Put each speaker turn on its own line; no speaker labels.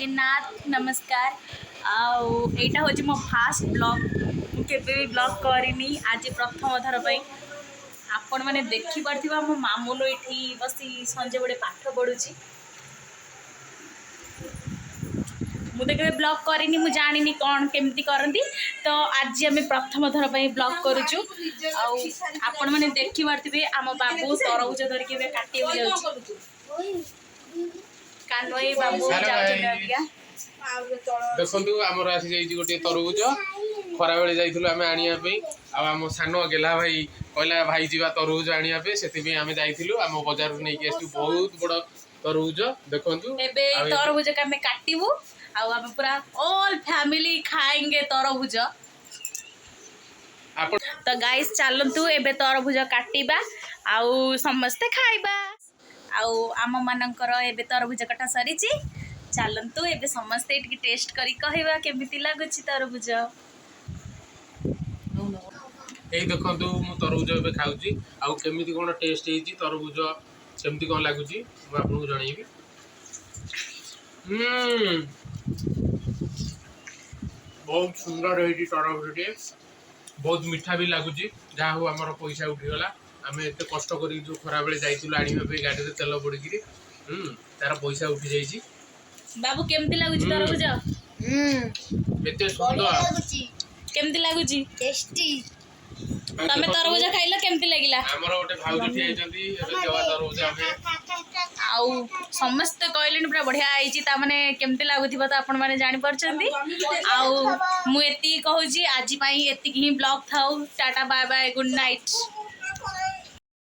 जगन्नाथ नमस्कार। आईटा हूँ मो फास्ट ब्लॉग मुझे भी ब्लॉग करनी आज प्रथम थर पर आपण मैंने देखिपे मो मामूलो ये बसी संजे बड़े पाठ पढ़ुची मुझे केवे ब्लॉग करनी मुझे जानी कौन केमती करती तो आज आम प्रथम थर पर ब्लॉग करुचु आपण मैंने देखिपे आम बाबू तरबुज धरिक काटे कानोई बाबू
देखु आमर आसी जाइए गोटे तरबुज खरा बेले जाइलु आम आने आम सान गेला भाई कहला भाई जी तरबुज आने से आम जाइलु आम बजार नहीं आसू बहुत बड़ तरबुज देखु
तरबुज का काटबू आम पूरा ऑल फैमिली खाएंगे तरबुज। तो गाइस चलतु एबे तरबुज काटिबा आउ समस्ते खाइबा आम मानकर एबे तरबुज कटा सरी चलतु एबे समस्ते टेस्ट करी कहवा केमिति लागुच तरबुज।
यही देखु मु तरबुज ए खाऊँ आउ केमिति कौन टेस्ट होती तरबुज सेमती कौन लगुच आपको जनइबी। बहुत सुंदर है तरबुज बहुत मीठा भी लगुच जहाँ हो आमर पैसा उठीगला आम एत कष्ट कर जो खरा बेले जाइलु आने गाड़ी में तेल पड़ी तार पैसा उठी जाइए।
बाबू केमती लागुच तरबुज
एत सुंदर
केमती लागुच
टेस्टी
तमे तरबुज खाइला केमती लागिला
हमर गोटे भाउजी ठियाइचंती एबे देवा तरबुज
आउ समस्त कहले पूरा बढ़िया आईची ता माने केमती लागुथिबा त आपण माने जानि परछंती आउ मु एती कहूची आज पई एती ही ब्लॉग थाउ tata bye bye good night.